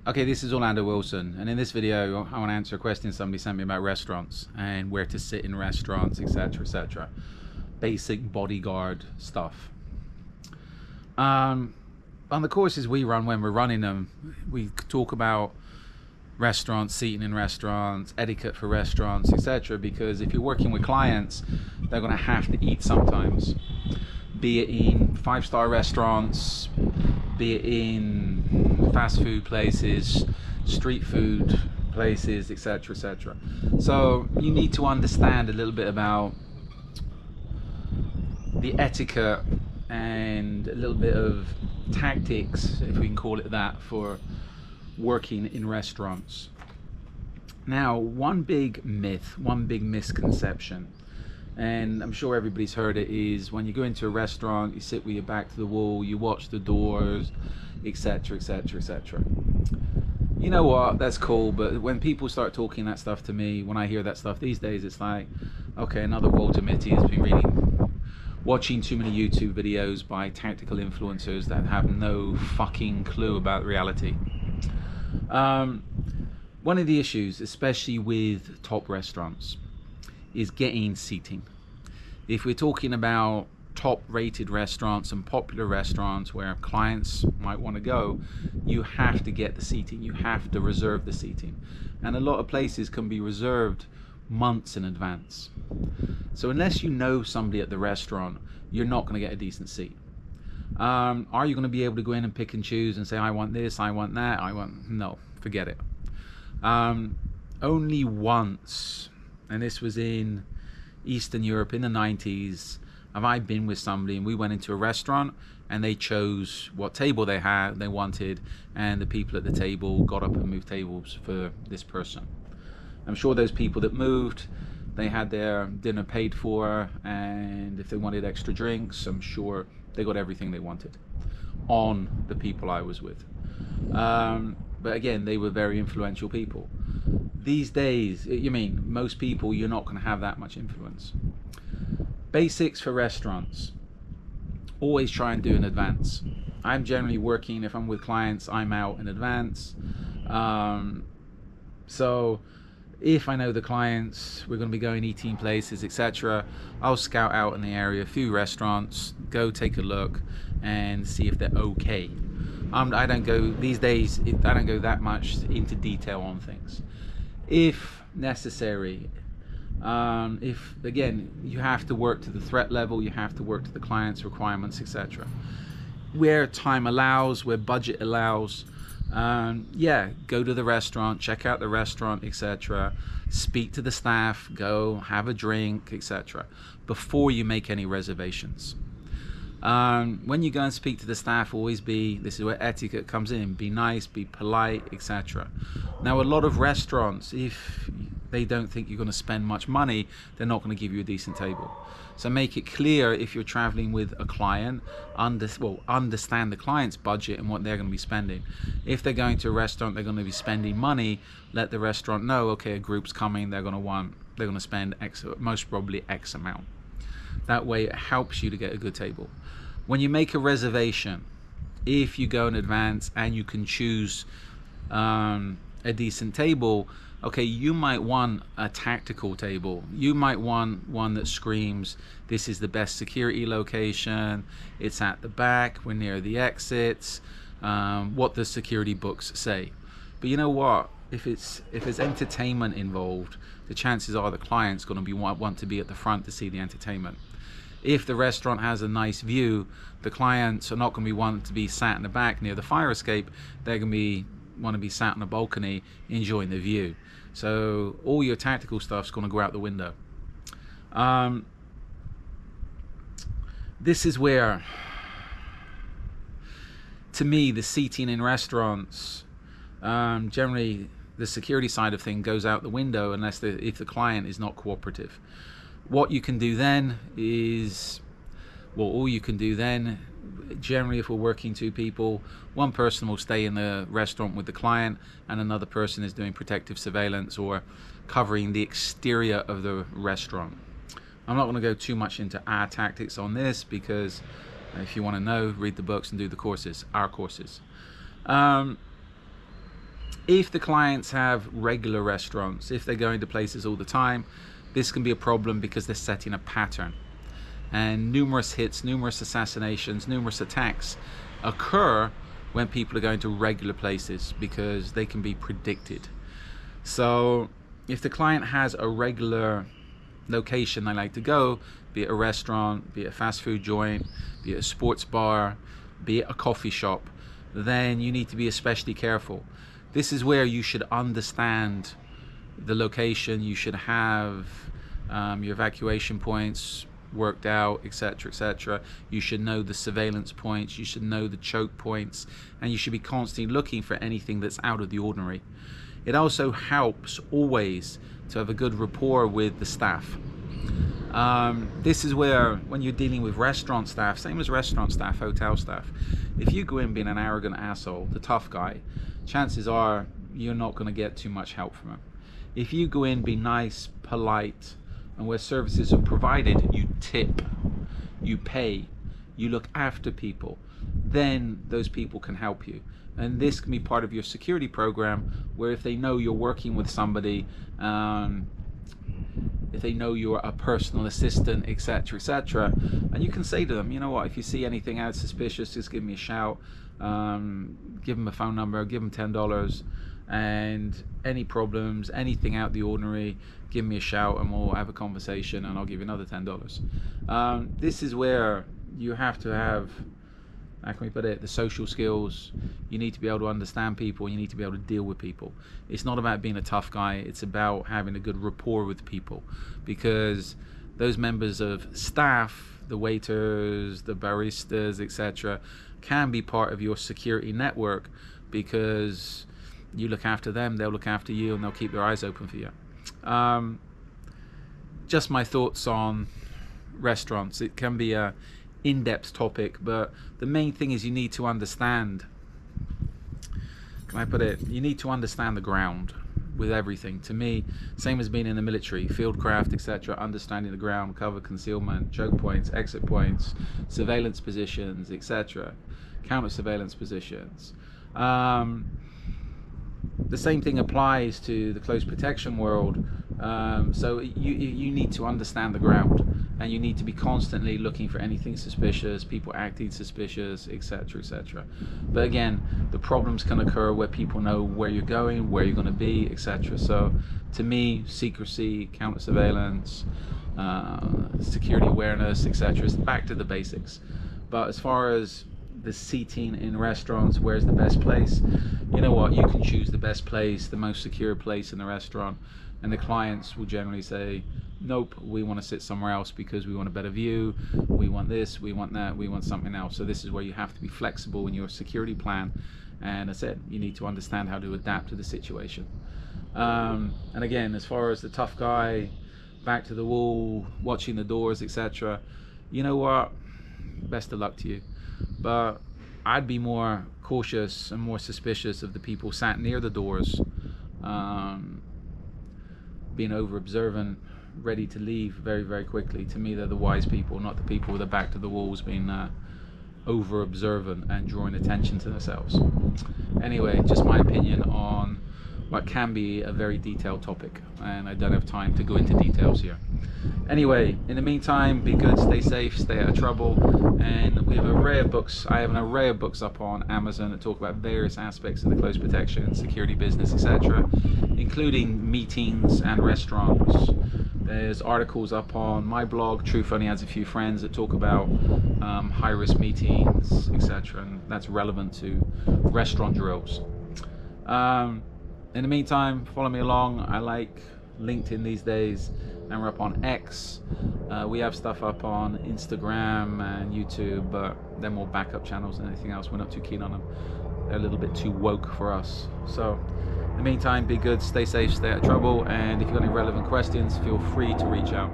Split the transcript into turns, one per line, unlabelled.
Okay, this is Orlando Wilson, and in this video I want to answer a question somebody sent me about restaurants and where to sit in restaurants, etc, etc. Basic bodyguard stuff. On the courses we run, when we're running them, we talk about restaurants, seating in restaurants, etiquette for restaurants, etc, because if you're working with clients, they're going to have to eat sometimes, be it in five-star restaurants, be it in fast food places, street food places, etc, etc. So you need to understand a little bit about the etiquette and a little bit of tactics, if we can call it that, for working in restaurants. Now, one big myth, one big misconception, and I'm sure everybody's heard it, is when you go into a restaurant, you sit with your back to the wall, you watch the doors, etc, etc, etc. You know what, that's cool, but when people start talking that stuff to me, when I hear that stuff these days, it's like, okay, another Walter Mitty has been watching too many YouTube videos by tactical influencers that have no fucking clue about reality. One of the issues, especially with top restaurants, is getting seating. If we're talking about top rated restaurants and popular restaurants where clients might want to go, you have to get the seating, you have to reserve the seating, and a lot of places can be reserved months in advance. So unless you know somebody at the restaurant, you're not going to get a decent seat. Are you going to be able to go in and pick and choose and say, I want this, I want that, no, forget it. Only once, and this was in Eastern Europe in the 90s, have I been with somebody and we went into a restaurant and they chose what table they wanted, and the people at the table got up and moved tables for this person. I'm sure those people that moved, they had their dinner paid for, and if they wanted extra drinks, I'm sure they got everything they wanted on the people I was with. But again, they were very influential people. These days, most people, you're not going to have that much influence. Basics for restaurants: always try and do in advance. I'm generally working, if I'm with clients, I'm out in advance. So if I know the clients, we're going to be going eating places, etc, I'll scout out in the area a few restaurants, go take a look and see if they're okay. I don't go, these days, I don't go that much into detail on things. If necessary, if, again, you have to work to the threat level, you have to work to the client's requirements, etc. Where time allows, where budget allows, yeah, go to the restaurant, check out the restaurant, etc. Speak to the staff, go have a drink, etc. before you make any reservations. When you go and speak to the staff, always this is where etiquette comes in, be nice, be polite, etc. Now, a lot of restaurants, if they don't think you're going to spend much money, they're not going to give you a decent table. So make it clear, if you're traveling with a client, understand the client's budget and what they're going to be spending. If they're going to a restaurant, they're going to be spending money, let the restaurant know, okay, a group's coming, they're going to spend X, most probably X amount. That way it helps you to get a good table. When you make a reservation, if you go in advance and you can choose a decent table, okay, you might want a tactical table. You might want one that screams, this is the best security location, it's at the back, we're near the exits, what the security books say. But you know what? If there's entertainment involved, the chances are the client's going to want to be at the front to see the entertainment. If the restaurant has a nice view, the clients are not going to be wanting to be sat in the back near the fire escape. They're going to want to be sat on a balcony enjoying the view. So all your tactical stuff's going to go out the window. This is where, to me, the seating in restaurants, generally the security side of things goes out the window if the client is not cooperative. What you can do then is, all you can do then, generally if we're working two people, one person will stay in the restaurant with the client and another person is doing protective surveillance or covering the exterior of the restaurant. I'm not going to go too much into our tactics on this, because if you want to know, read the books and do the courses, our courses. If the clients have regular restaurants, if they're going to places all the time, this can be a problem because they're setting a pattern. And numerous hits, numerous assassinations, numerous attacks occur when people are going to regular places because they can be predicted. So if the client has a regular location they like to go, be it a restaurant, be it a fast food joint, be it a sports bar, be it a coffee shop, then you need to be especially careful. This is where you should understand the location. You should have your evacuation points worked out, etc., etc. You should know the surveillance points, you should know the choke points, and you should be constantly looking for anything that's out of the ordinary. It also helps always to have a good rapport with the staff. This is where, when you're dealing with restaurant staff, same as restaurant staff, hotel staff, if you go in being an arrogant asshole, the tough guy, chances are you're not going to get too much help from him. If you go in, be nice, polite, and where services are provided, you tip, you pay, you look after people, then those people can help you. And this can be part of your security program, where if they know you're working with somebody, if they know you're a personal assistant, etc., etc., and you can say to them, you know what, if you see anything out suspicious, just give me a shout, give them a phone number, give them $10, and any problems, anything out the ordinary, give me a shout and we'll have a conversation and I'll give you another $10. This is where you have to have, how can we put it, the social skills. You need to be able to understand people, you need to be able to deal with people. It's not about being a tough guy, it's about having a good rapport with people, because those members of staff, the waiters, the baristas, etc., can be part of your security network, because you look after them, they'll look after you, and they'll keep their eyes open for you. Just my thoughts on restaurants. It can be a in-depth topic, but the main thing is you need to understand, can I put it, you need to understand the ground with everything. To me, same as being in the military, fieldcraft, etc., understanding the ground, cover, concealment, choke points, exit points, surveillance positions, etc., counter surveillance positions. The same thing applies to the close protection world. So you need to understand the ground, and you need to be constantly looking for anything suspicious, people acting suspicious, etc., etc. But again, the problems can occur where people know where you're going, where you're going to be, etc. So to me, secrecy, counter surveillance, security awareness, etc., is back to the basics. But as far as the seating in restaurants, where's the best place, you know what, you can choose the best place, the most secure place in the restaurant, and the clients will generally say, nope, we want to sit somewhere else because we want a better view, we want this, we want that, we want something else. So this is where you have to be flexible in your security plan, and that's it. You need to understand how to adapt to the situation. And again, as far as the tough guy, back to the wall, watching the doors, etc., you know what, best of luck to you. But I'd be more cautious and more suspicious of the people sat near the doors, being over observant, ready to leave very, very quickly. To me, they're the wise people, not the people with their back to the walls being over observant and drawing attention to themselves. Anyway, just my opinion on what can be a very detailed topic, and I don't have time to go into details here. Anyway, in the meantime, be good, stay safe, stay out of trouble, and we have an array of books. I have an array of books up on Amazon that talk about various aspects of the close protection, security business, etc., including meetings and restaurants. There's articles up on my blog, Truth Only Has a Few Friends, that talk about high-risk meetings, etc., and that's relevant to restaurant drills. In the meantime, follow me along. I like LinkedIn these days, and we're up on X. We have stuff up on Instagram and YouTube, but they're more backup channels than anything else. We're not too keen on them. They're a little bit too woke for us. So in the meantime, be good, stay safe, stay out of trouble, and if you've got any relevant questions, feel free to reach out.